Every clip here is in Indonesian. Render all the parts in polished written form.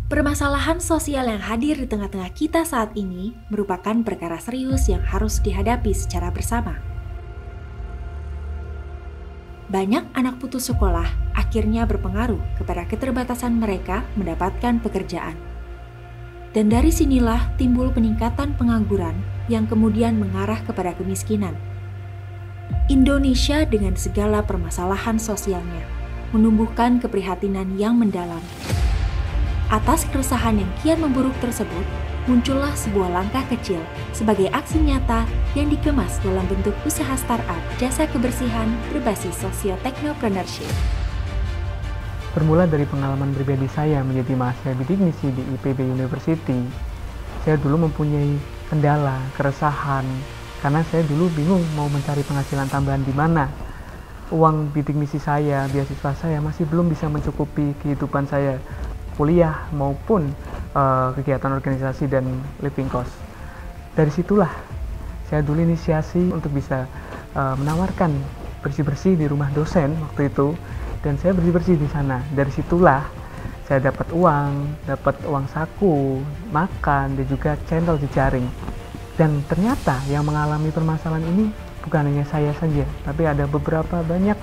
Permasalahan sosial yang hadir di tengah-tengah kita saat ini merupakan perkara serius yang harus dihadapi secara bersama. Banyak anak putus sekolah akhirnya berpengaruh kepada keterbatasan mereka mendapatkan pekerjaan. Dan dari sinilah timbul peningkatan pengangguran yang kemudian mengarah kepada kemiskinan. Indonesia dengan segala permasalahan sosialnya menumbuhkan keprihatinan yang mendalam. Atas keresahan yang kian memburuk tersebut, muncullah sebuah langkah kecil sebagai aksi nyata yang dikemas dalam bentuk usaha startup jasa kebersihan berbasis socio-technopreneurship. Bermula dari pengalaman pribadi saya menjadi mahasiswa bidik misi di IPB University, saya dulu mempunyai kendala, keresahan, karena saya dulu bingung mau mencari penghasilan tambahan di mana. Uang bidik misi saya, beasiswa saya masih belum bisa mencukupi kehidupan saya, kuliah maupun kegiatan organisasi dan living cost. Dari situlah saya dulu inisiasi untuk bisa menawarkan bersih-bersih di rumah dosen waktu itu, dan saya bersih-bersih di sana. Dari situlah saya dapat uang saku, makan, dan juga channel jejaring. Dan ternyata yang mengalami permasalahan ini bukan hanya saya saja, tapi ada beberapa banyak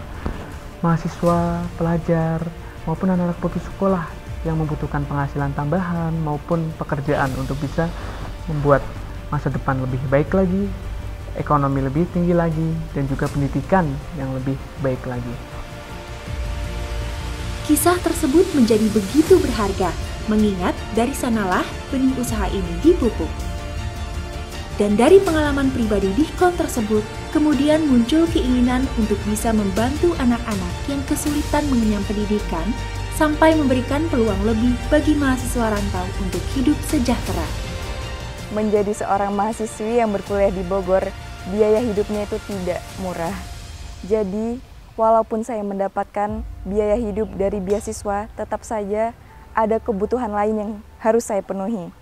mahasiswa, pelajar, maupun anak-anak putus sekolah yang membutuhkan penghasilan tambahan maupun pekerjaan untuk bisa membuat masa depan lebih baik lagi, ekonomi lebih tinggi lagi, dan juga pendidikan yang lebih baik lagi. Kisah tersebut menjadi begitu berharga, mengingat dari sanalah benih usaha ini dipupuk. Dan dari pengalaman pribadi Dihkon tersebut, kemudian muncul keinginan untuk bisa membantu anak-anak yang kesulitan mengenyam pendidikan sampai memberikan peluang lebih bagi mahasiswa rantau untuk hidup sejahtera. Menjadi seorang mahasiswi yang berkuliah di Bogor, biaya hidupnya itu tidak murah. Jadi, walaupun saya mendapatkan biaya hidup dari beasiswa, tetap saja ada kebutuhan lain yang harus saya penuhi.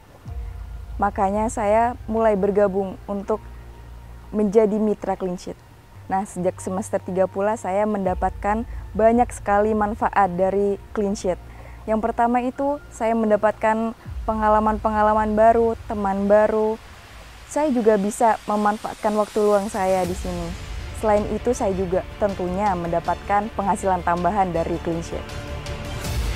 Makanya saya mulai bergabung untuk menjadi mitra Clean Sheet. Nah, sejak semester 3 pula saya mendapatkan banyak sekali manfaat dari Clean Sheet. Yang pertama itu saya mendapatkan pengalaman-pengalaman baru, teman baru. Saya juga bisa memanfaatkan waktu luang saya di sini. Selain itu saya juga tentunya mendapatkan penghasilan tambahan dari Clean Sheet.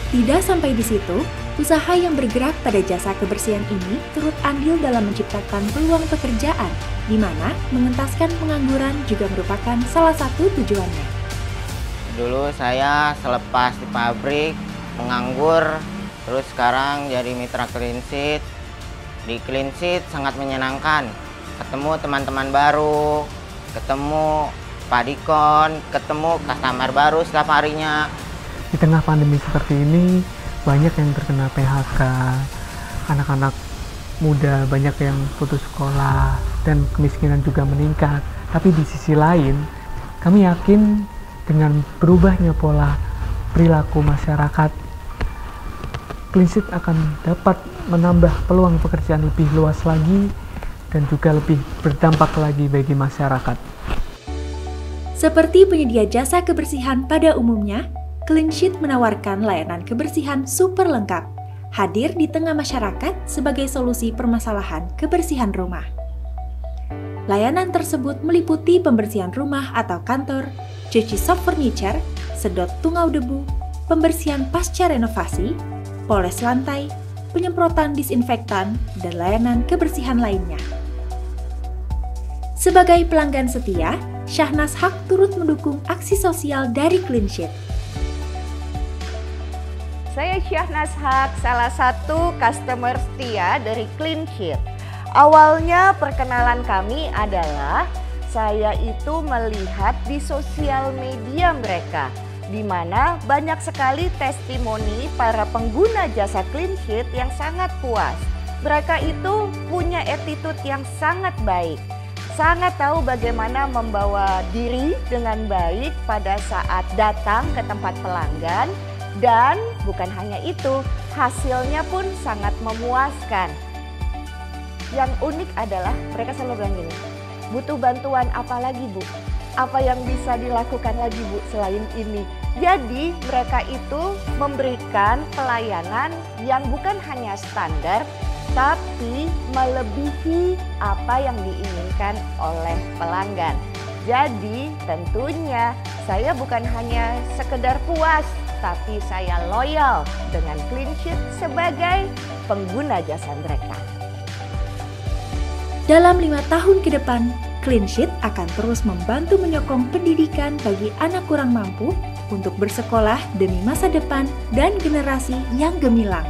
Tidak sampai di situ, usaha yang bergerak pada jasa kebersihan ini turut andil dalam menciptakan peluang pekerjaan, di mana mengentaskan pengangguran juga merupakan salah satu tujuannya. Dulu saya selepas di pabrik, menganggur, terus sekarang jadi mitra Clean Sheet. Di Clean Sheet sangat menyenangkan, ketemu teman-teman baru, ketemu Pak Dihkon, ketemu customer baru setiap harinya. Di tengah pandemi seperti ini, banyak yang terkena PHK, anak-anak muda banyak yang putus sekolah, dan kemiskinan juga meningkat. Tapi di sisi lain, kami yakin dengan berubahnya pola perilaku masyarakat, Clean Sheet akan dapat menambah peluang pekerjaan lebih luas lagi dan juga lebih berdampak lagi bagi masyarakat. Seperti penyedia jasa kebersihan pada umumnya, Clean Sheet menawarkan layanan kebersihan super lengkap, hadir di tengah masyarakat sebagai solusi permasalahan kebersihan rumah. Layanan tersebut meliputi pembersihan rumah atau kantor, cuci soft furniture, sedot tungau debu, pembersihan pasca renovasi, poles lantai, penyemprotan disinfektan, dan layanan kebersihan lainnya. Sebagai pelanggan setia, Syahnas Haq turut mendukung aksi sosial dari Clean Sheet. Saya Syahnas Haq, salah satu customer setia dari Clean Sheet. Awalnya perkenalan kami adalah saya itu melihat di sosial media mereka, di mana banyak sekali testimoni para pengguna jasa Clean Sheet yang sangat puas. Mereka itu punya attitude yang sangat baik, sangat tahu bagaimana membawa diri dengan baik pada saat datang ke tempat pelanggan. Dan bukan hanya itu, hasilnya pun sangat memuaskan. Yang unik adalah mereka selalu bilang gini, butuh bantuan apa lagi Bu? Apa yang bisa dilakukan lagi Bu selain ini? Jadi mereka itu memberikan pelayanan yang bukan hanya standar, tapi melebihi apa yang diinginkan oleh pelanggan. Jadi tentunya saya bukan hanya sekedar puas, tapi saya loyal dengan Clean Sheet sebagai pengguna jasa mereka. Dalam 5 tahun ke depan, Clean Sheet akan terus membantu menyokong pendidikan bagi anak kurang mampu untuk bersekolah demi masa depan dan generasi yang gemilang.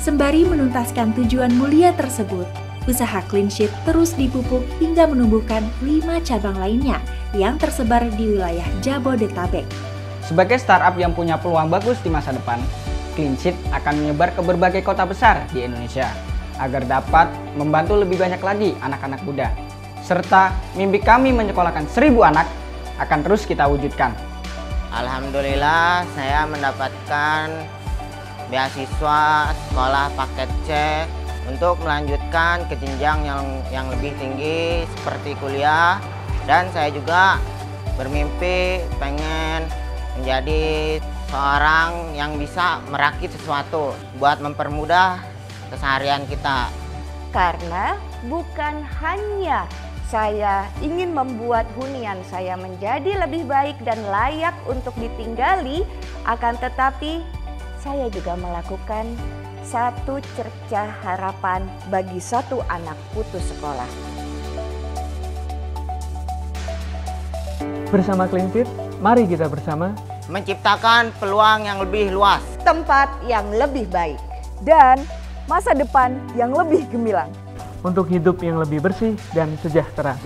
Sembari menuntaskan tujuan mulia tersebut, usaha Clean Sheet terus dipupuk hingga menumbuhkan 5 cabang lainnya yang tersebar di wilayah Jabodetabek. Sebagai startup yang punya peluang bagus di masa depan, Clean Sheet akan menyebar ke berbagai kota besar di Indonesia agar dapat membantu lebih banyak lagi anak-anak muda. Serta mimpi kami menyekolahkan 1000 anak akan terus kita wujudkan. Alhamdulillah saya mendapatkan beasiswa sekolah paket C untuk melanjutkan ke jenjang yang lebih tinggi seperti kuliah, dan saya juga bermimpi pengen menjadi seorang yang bisa merakit sesuatu buat mempermudah keseharian kita. Karena bukan hanya saya ingin membuat hunian saya menjadi lebih baik dan layak untuk ditinggali, akan tetapi saya juga melakukan satu cercah harapan bagi satu anak putus sekolah. Bersama Clean Sheet, mari kita bersama Menciptakan peluang yang lebih luas, tempat yang lebih baik, dan masa depan yang lebih gemilang. untuk hidup yang lebih bersih dan sejahtera.